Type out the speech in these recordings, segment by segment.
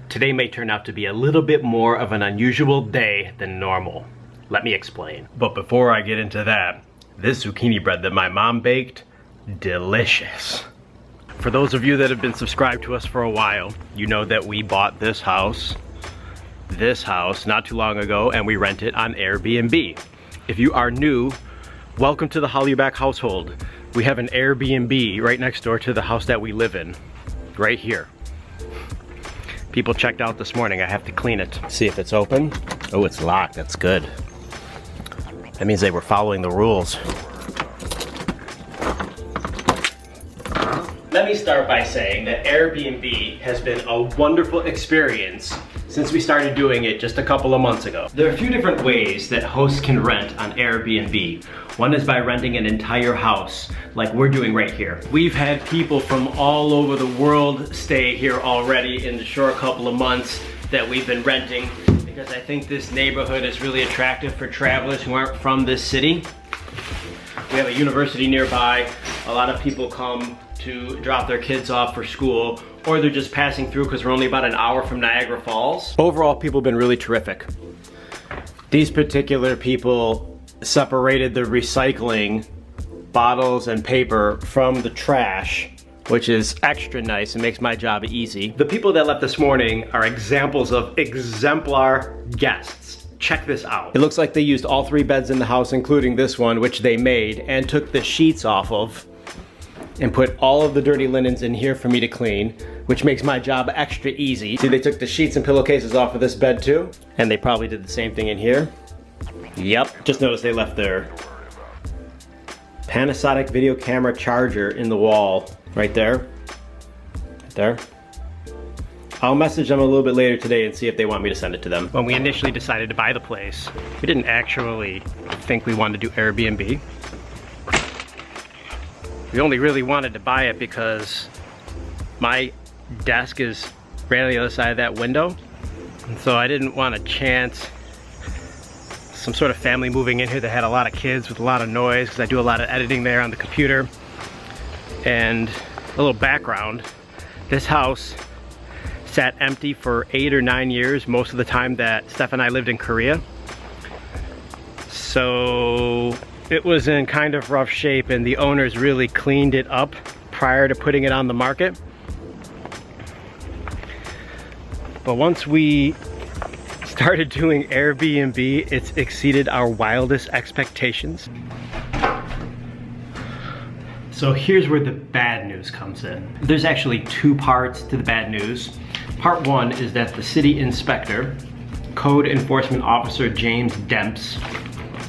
Today may turn out to be a little bit more of an unusual day than normal. Let me explain. But before I get into that, this zucchini bread that my mom baked, delicious. For those of you that have been subscribed to us for a while, you know that we bought this house not too long ago, and we rent it on Airbnb. If you are new, welcome to the Hallyu Back household. We have an Airbnb right next door to the house that we live in, right here. People checked out this morning. I have to clean it. See if it's open. Oh, it's locked. That's good. That means they were following the rules. Let me start by saying that Airbnb has been a wonderful experience since we started doing it just a couple of months ago. There are a few different ways that hosts can rent on Airbnb. One is by renting an entire house, like we're doing right here. We've had people from all over the world stay here already in the short couple of months that we've been renting, because I think this neighborhood is really attractive for travelers who aren't from this city. We have a university nearby. A lot of people come to drop their kids off for school, or they're just passing through because we're only about an hour from Niagara Falls. Overall, people have been really terrific. These particular people separated the recycling bottles and paper from the trash, which is extra nice and makes my job easy. The people that left this morning are examples of exemplar guests. Check this out. It looks like they used all 3 beds in the house, including this one, which they made, and took the sheets off of and put all of the dirty linens in here for me to clean, which makes my job extra easy. See, they took the sheets and pillowcases off of this bed too, and they probably did the same thing in here. Yep, just noticed they left their Panasonic video camera charger in the wall, right there, right there. I'll message them a little bit later today and see if they want me to send it to them. When we initially decided to buy the place, we didn't actually think we wanted to do Airbnb. We only really wanted to buy it because my desk is right on the other side of that window. And so I didn't want to chance some sort of family moving in here that had a lot of kids with a lot of noise, because I do a lot of editing there on the computer. And a little background, this house sat empty for 8 or 9 years, most of the time that Steph and I lived in Korea. So it was in kind of rough shape, and the owners really cleaned it up prior to putting it on the market. But once we started doing Airbnb, it's exceeded our wildest expectations. So here's where the bad news comes in. There's actually 2 parts to the bad news. Part 1 is that the city inspector, Code Enforcement Officer James Demps,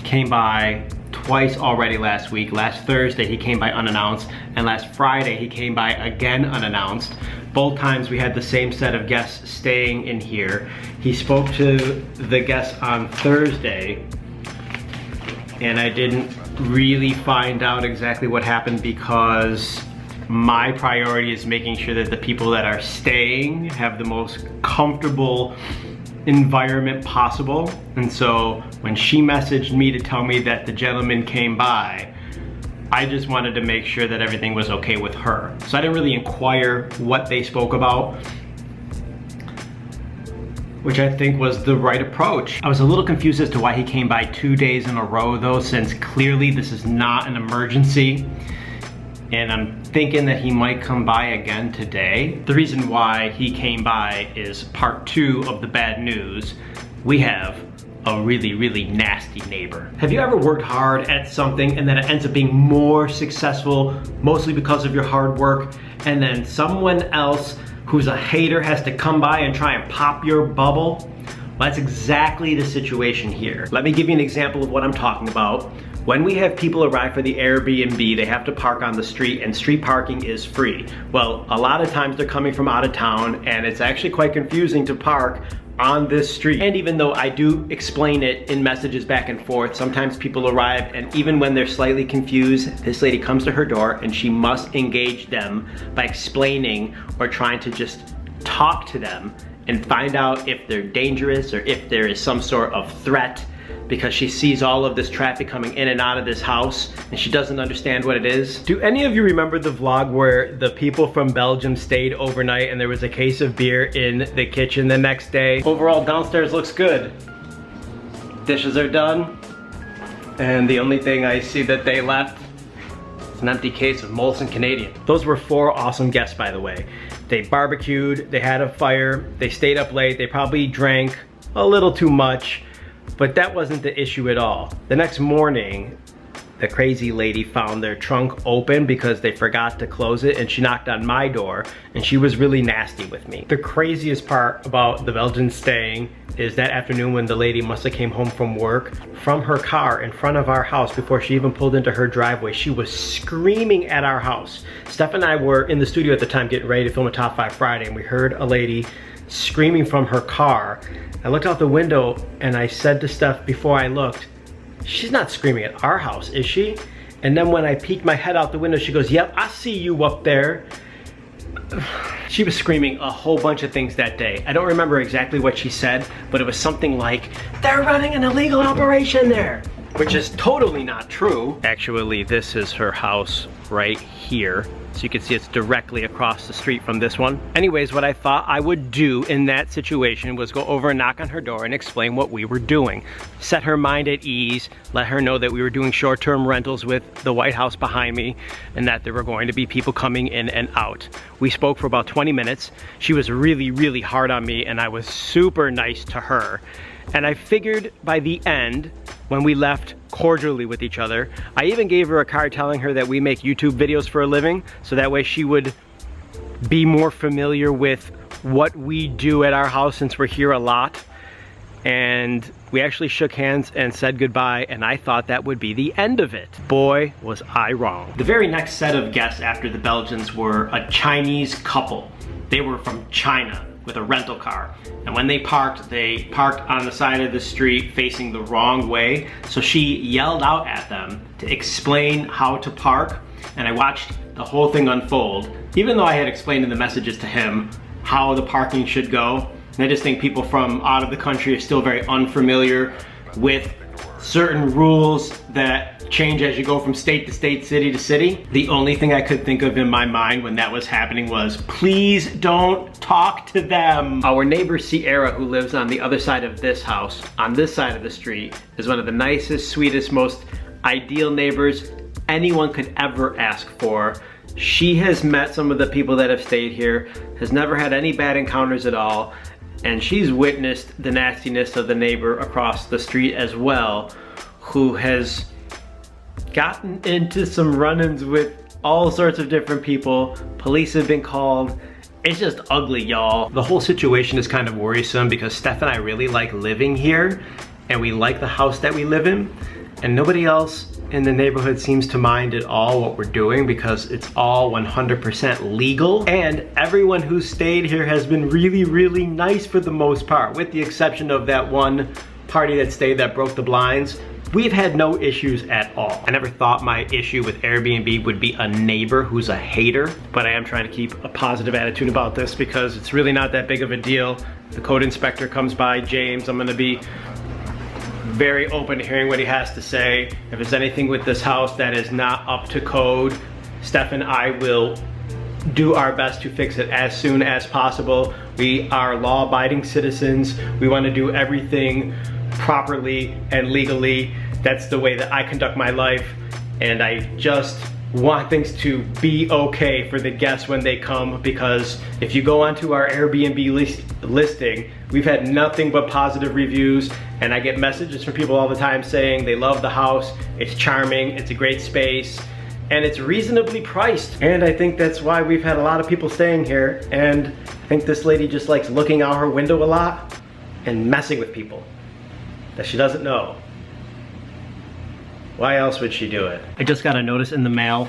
came by twice already last week. Last Thursday he came by unannounced, and last Friday he came by again unannounced. Both times we had the same set of guests staying in here. He spoke to the guests on Thursday, and I didn't really find out exactly what happened, because my priority is making sure that the people that are staying have the most comfortable environment possible. And so when she messaged me to tell me that the gentleman came by, I just wanted to make sure that everything was okay with her. So I didn't really inquire what they spoke about, which I think was the right approach. I was a little confused as to why he came by 2 days in a row though, since clearly this is not an emergency. And I'm thinking that he might come by again today. The reason why he came by is part 2 of the bad news. We have a really, really nasty neighbor. Have you ever worked hard at something and then it ends up being more successful, mostly because of your hard work, and then someone else who's a hater has to come by and try and pop your bubble? Well, that's exactly the situation here. Let me give you an example of what I'm talking about. When we have people arrive for the Airbnb, they have to park on the street, and street parking is free. Well, a lot of times they're coming from out of town, and it's actually quite confusing to park on this street. And even though I do explain it in messages back and forth, sometimes people arrive, and even when they're slightly confused, this lady comes to her door and she must engage them by explaining or trying to just talk to them and find out if they're dangerous or if there is some sort of threat because she sees all of this traffic coming in and out of this house and she doesn't understand what it is. Do any of you remember the vlog where the people from Belgium stayed overnight and there was a case of beer in the kitchen the next day? Overall, downstairs looks good. Dishes are done. And the only thing I see that they left is an empty case of Molson Canadian. Those were 4 awesome guests, by the way. They barbecued, they had a fire, they stayed up late, they probably drank a little too much, but that wasn't the issue at all. The next morning, the crazy lady found their trunk open because they forgot to close it, and she knocked on my door and she was really nasty with me. The craziest part about the Belgian staying is that afternoon when the lady must have came home from work, from her car in front of our house before she even pulled into her driveway, she was screaming at our house. Steph and I were in the studio at the time getting ready to film a Top 5 Friday, and we heard a lady screaming from her car. I looked out the window and I said to Steph before I looked, she's not screaming at our house, is she? And then when I peeked my head out the window, she goes, yep, I see you up there. She was screaming a whole bunch of things that day. I don't remember exactly what she said, but it was something like, they're running an illegal operation there, which is totally not true. Actually, this is her house right here. So you can see it's directly across the street from this one. Anyways, what I thought I would do in that situation was go over and knock on her door and explain what we were doing. Set her mind at ease, let her know that we were doing short-term rentals with the White House behind me and that there were going to be people coming in and out. We spoke for about 20 minutes. She was really, really hard on me and I was super nice to her. And I figured by the end, when we left cordially with each other, I even gave her a card telling her that we make YouTube videos for a living, so that way she would be more familiar with what we do at our house since we're here a lot. And we actually shook hands and said goodbye, and I thought that would be the end of it. Boy, was I wrong. The very next set of guests after the Belgians were a Chinese couple. They were from China with a rental car. And when they parked on the side of the street facing the wrong way. So she yelled out at them to explain how to park. And I watched the whole thing unfold, even though I had explained in the messages to him how the parking should go. And I just think people from out of the country are still very unfamiliar with certain rules that change as you go from state to state, city to city. The only thing I could think of in my mind when that was happening was, please don't talk to them. Our neighbor Sierra, who lives on the other side of this house, on this side of the street, is one of the nicest, sweetest, most ideal neighbors anyone could ever ask for. She has met some of the people that have stayed here, has never had any bad encounters at all, and she's witnessed the nastiness of the neighbor across the street as well, who has gotten into some run-ins with all sorts of different people. Police have been called. It's just ugly, y'all. The whole situation is kind of worrisome because Steph and I really like living here and we like the house that we live in, and nobody else in the neighborhood seems to mind at all what we're doing because it's all 100% legal. And everyone who stayed here has been really, really nice for the most part, with the exception of that one party that stayed that broke the blinds. We've had no issues at all. I never thought my issue with Airbnb would be a neighbor who's a hater, but I am trying to keep a positive attitude about this because it's really not that big of a deal. The code inspector comes by, James. I'm gonna be very open to hearing what he has to say. If there's anything with this house that is not up to code, Steph and I will do our best to fix it as soon as possible. We are law-abiding citizens. We want to do everything properly and legally. That's the way that I conduct my life, and I just want things to be okay for the guests when they come, because if you go onto our Airbnb listing, we've had nothing but positive reviews, and I get messages from people all the time saying they love the house, it's charming, it's a great space, and it's reasonably priced. And I think that's why we've had a lot of people staying here, and I think this lady just likes looking out her window a lot and messing with people that she doesn't know. Why else would she do it? I just got a notice in the mail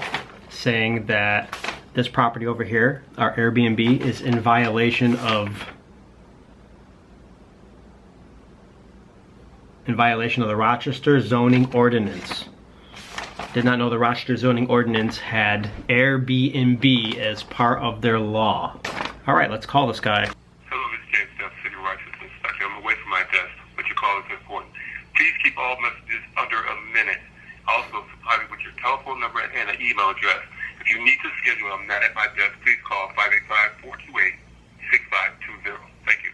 saying that this property over here, our Airbnb, is in violation of the Rochester zoning ordinance. Did not know the Rochester zoning ordinance had Airbnb as part of their law. All right, let's call this guy. Hello, this is James, City, Rochester. I'm away from my desk, but your call is important. Please keep email address. If you need to schedule, I'm not at my desk. Please call 585-428-6520. Thank you.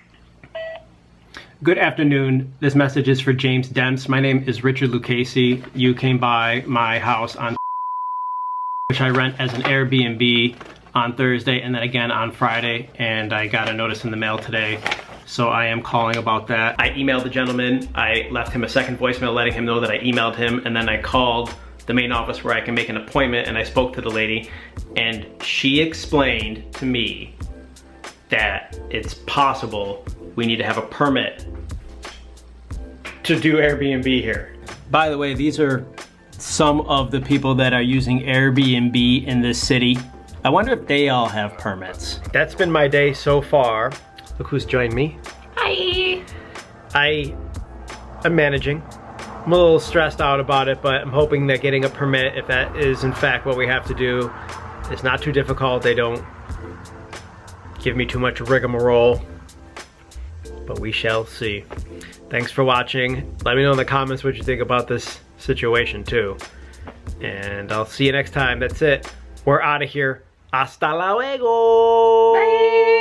Good afternoon. This message is for James Demps. My name is Richard Lucchese. You came by my house on which I rent as an Airbnb on Thursday and then again on Friday, and I got a notice in the mail today, so I am calling about that. I emailed the gentleman. I left him a second voicemail letting him know that I emailed him, and then I called the main office where I can make an appointment, and I spoke to the lady, and she explained to me that it's possible we need to have a permit to do Airbnb here. By the way, these are some of the people that are using Airbnb in this city. I wonder if they all have permits. That's been my day so far. Look who's joined me. Hi. I'm managing. I'm a little stressed out about it, but I'm hoping that getting a permit, if that is in fact what we have to do, is not too difficult. They don't give me too much rigmarole, but we shall see. Thanks for watching. Let me know in the comments what you think about this situation too. And I'll see you next time. That's it. We're out of here. Hasta luego. Bye.